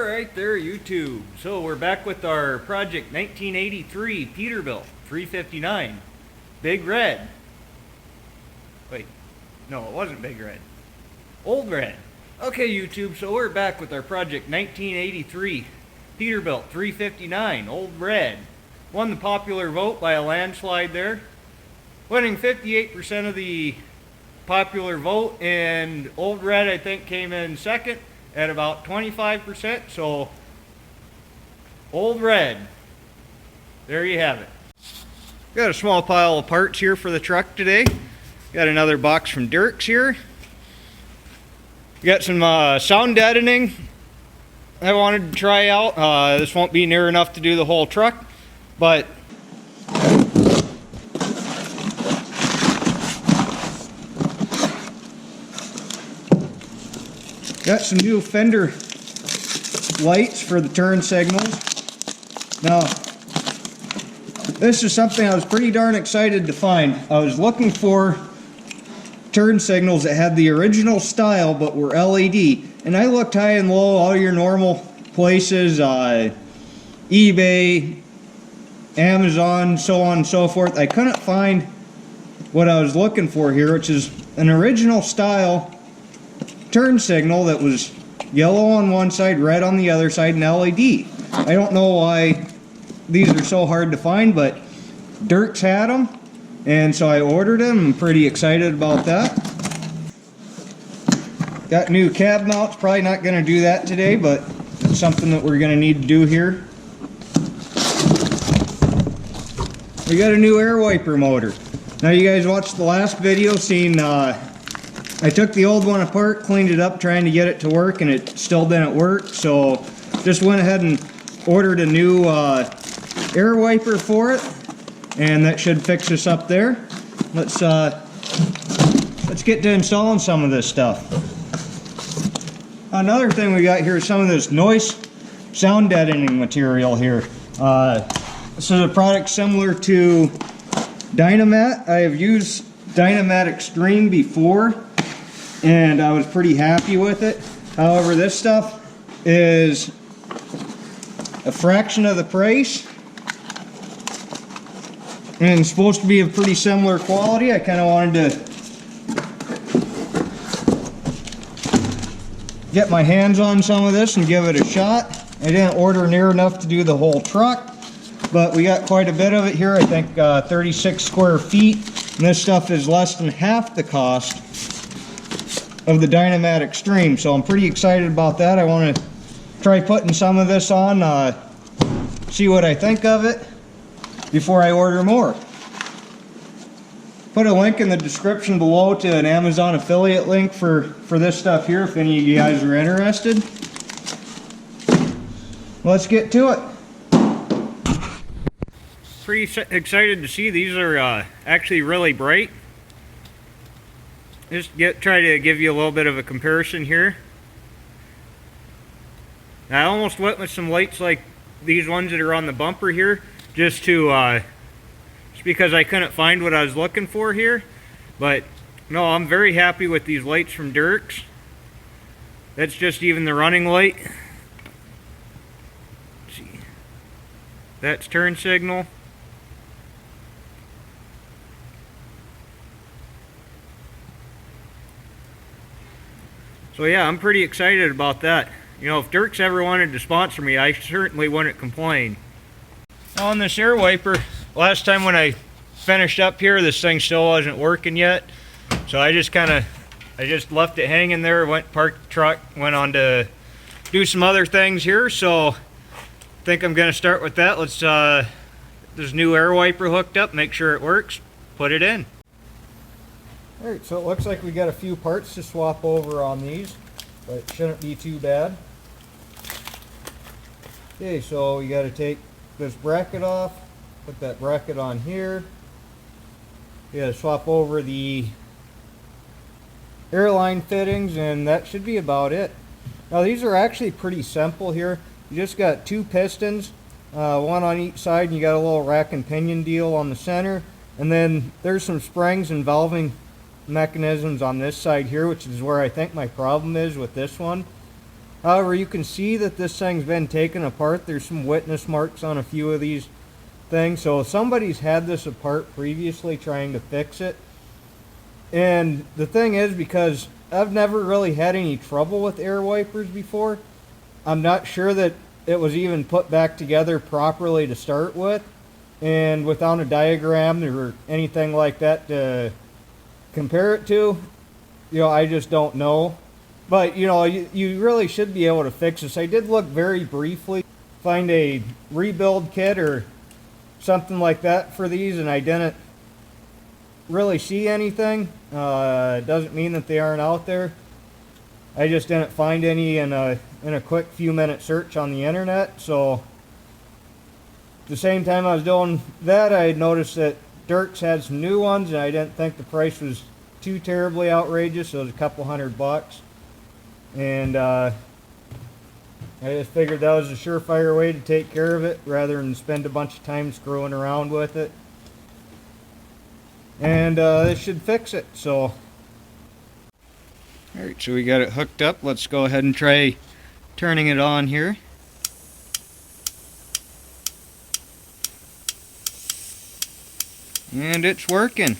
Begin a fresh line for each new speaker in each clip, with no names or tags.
Alright there, YouTube. So we're back with our project 1983 Peterbilt 359. Big Red. Wait, no, it wasn't Big Red. Old Red. Okay, YouTube, so we're back with our project 1983 Peterbilt 359 Old Red. Won the popular vote by a landslide there. Winning 58% of the popular vote, and Old Red I think came in second at about 25%, so Old Red, there you have it. Got a small pile of parts here for the truck today. Got another box from Dirks here. Got some sound deadening I wanted to try out. This won't be near enough to do the whole truck, but got some new fender lights for the turn signals. Now, this is something I was pretty darn excited to find. I was looking for turn signals that had the original style but were LED. And I looked high and low, all your normal places, eBay, Amazon, so on and so forth. I couldn't find what I was looking for here, which is an original style turn signal that was yellow on one side, red on the other side, and LED. I don't know why these are so hard to find, but Dirks had them, and so I ordered them. I'm pretty excited about that. Got new cab mounts. Probably not going to do that today, but it's something that we're going to need to do here. We got a new air wiper motor. Now you guys watched the last video, seen I took the old one apart, cleaned it up, trying to get it to work, and it still didn't work. So just went ahead and ordered a new air wiper for it, and that should fix us up there. Let's get to installing some of this stuff. Another thing we got here is some of this Noico Sound deadening material here. This is a product similar to Dynamat. I have used Dynamat Extreme before, and I was pretty happy with it. However, this stuff is a fraction of the price and it's supposed to be of pretty similar quality. I kind of wanted to get my hands on some of this and give it a shot. I didn't order near enough to do the whole truck, but we got quite a bit of it here. I think 36 square feet, and this stuff is less than half the cost of the Dynamat Extreme, so I'm pretty excited about that. I want to try putting some of this on, see what I think of it before I order more. Put a link in the description below to an Amazon affiliate link for this stuff here if any of you guys are interested. Let's get to it. Pretty excited to see these are actually really bright. Just try to give you a little bit of a comparison here. Now, I almost went with some lights like these ones that are on the bumper here, just because I couldn't find what I was looking for here. But no, I'm very happy with these lights from Dirks. That's just even the running light. Let's see. That's turn signal. So yeah, I'm pretty excited about that. You know, if Dirks ever wanted to sponsor me, I certainly wouldn't complain. Now on this air wiper, last time when I finished up here, this thing still wasn't working yet. So I just left it hanging there, parked the truck, went on to do some other things here. So I think I'm gonna start with that. Let's this new air wiper hooked up, make sure it works, put it in. Alright, so it looks like we got a few parts to swap over on these, but it shouldn't be too bad. Okay, so you got to take this bracket off, put that bracket on here. You got to swap over the airline fittings, and that should be about it. Now these are actually pretty simple here. You just got two pistons, one on each side, and you got a little rack and pinion deal on the center. And then there's some springs and valving mechanisms on this side here, which is where I think my problem is with this one. However, you can see that this thing's been taken apart. There's some witness marks on a few of these things. So somebody's had this apart previously trying to fix it. And the thing is, because I've never really had any trouble with air wipers before, I'm not sure that it was even put back together properly to start with. And without a diagram or anything like that to compare it to, you know, I just don't know. But, you know, you really should be able to fix this. I did look very briefly, find a rebuild kit or something like that for these, and I didn't really see anything. It doesn't mean that they aren't out there. I just didn't find any in a quick few minute search on the internet. So at the same time I was doing that, I had noticed that Dirks had some new ones, and I didn't think the price was too terribly outrageous. It was a couple $100. And I just figured that was a surefire way to take care of it rather than spend a bunch of time screwing around with it. And this should fix it. So, alright, so we got it hooked up. Let's go ahead and try turning it on here. And it's working.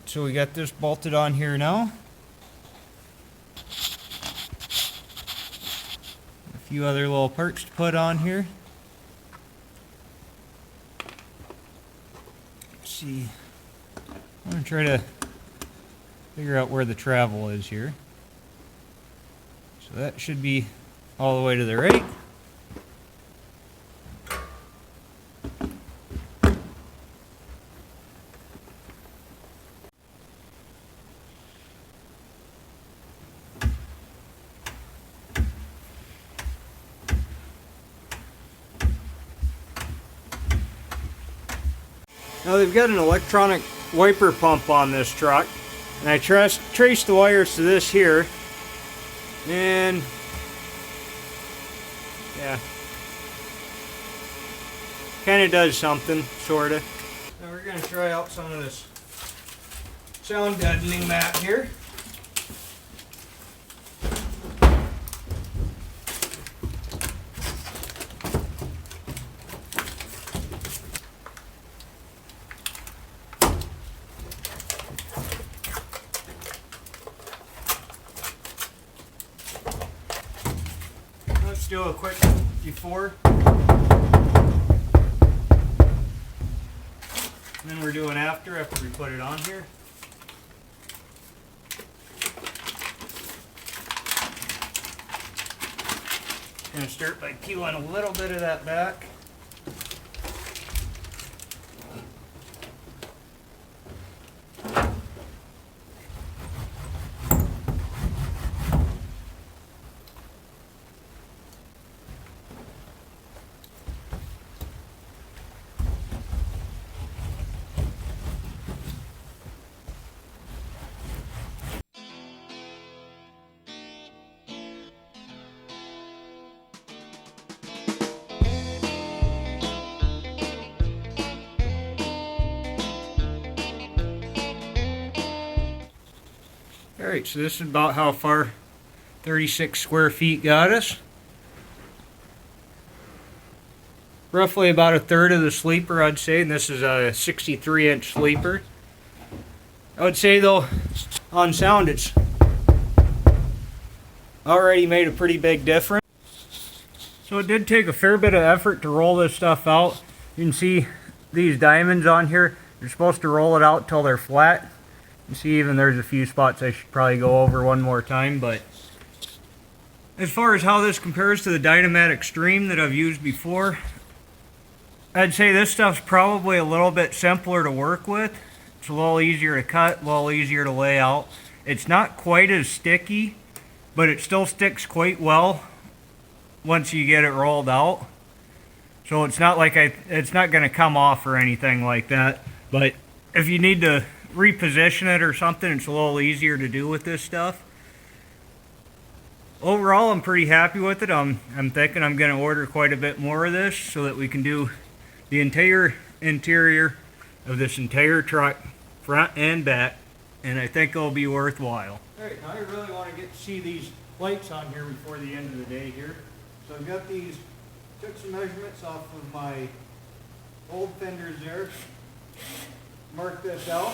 So we got this bolted on here now. A few other little parts to put on here. Let's see. I'm going to try to figure out where the travel is here. So that should be all the way to the right. Now they've got an electronic wiper pump on this truck, and I traced the wires to this here, and yeah, kind of does something, sort of. Now we're going to try out some of this sound deadening mat here. Let's do a quick before. And then we're doing after we put it on here. Gonna start by peeling a little bit of that back. Alright, so this is about how far 36 square feet got us. Roughly about a third of the sleeper, I'd say, and this is a 63-inch sleeper. I would say, though, on sound, it's already made a pretty big difference. So it did take a fair bit of effort to roll this stuff out. You can see these diamonds on here. You're supposed to roll it out till they're flat. You see, even there's a few spots I should probably go over one more time, but as far as how this compares to the Dynamat Extreme that I've used before, I'd say this stuff's probably a little bit simpler to work with. It's a little easier to cut, a little easier to lay out. It's not quite as sticky, but it still sticks quite well once you get it rolled out. So it's not like it's not going to come off or anything like that. But if you need to reposition it or something, it's a little easier to do with this stuff. Overall, I'm pretty happy with it. I'm thinking I'm going to order quite a bit more of this so that we can do the entire interior of this entire truck, front and back, and I think it'll be worthwhile. All right, now I really want to get to see these lights on here before the end of the day here. So I've got these, took some measurements off of my old fenders there, marked this out.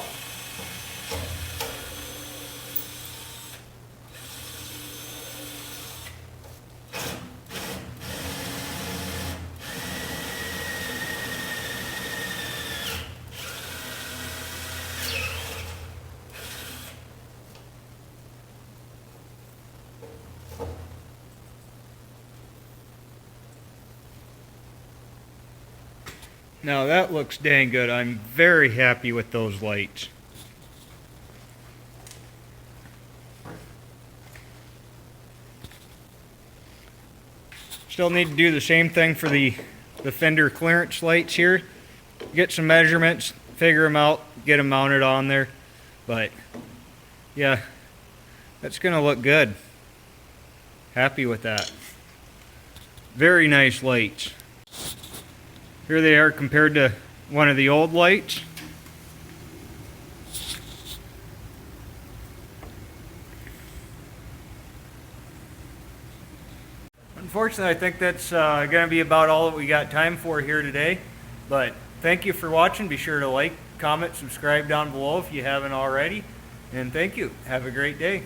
Now that looks dang good. I'm very happy with those lights. Still need to do the same thing for the fender clearance lights here. Get some measurements, figure them out, get them mounted on there. But yeah, that's gonna look good. Happy with that. Very nice lights. Here they are compared to one of the old lights. Unfortunately, I think that's going to be about all that we got time for here today. But thank you for watching. Be sure to like, comment, subscribe down below if you haven't already. And thank you. Have a great day.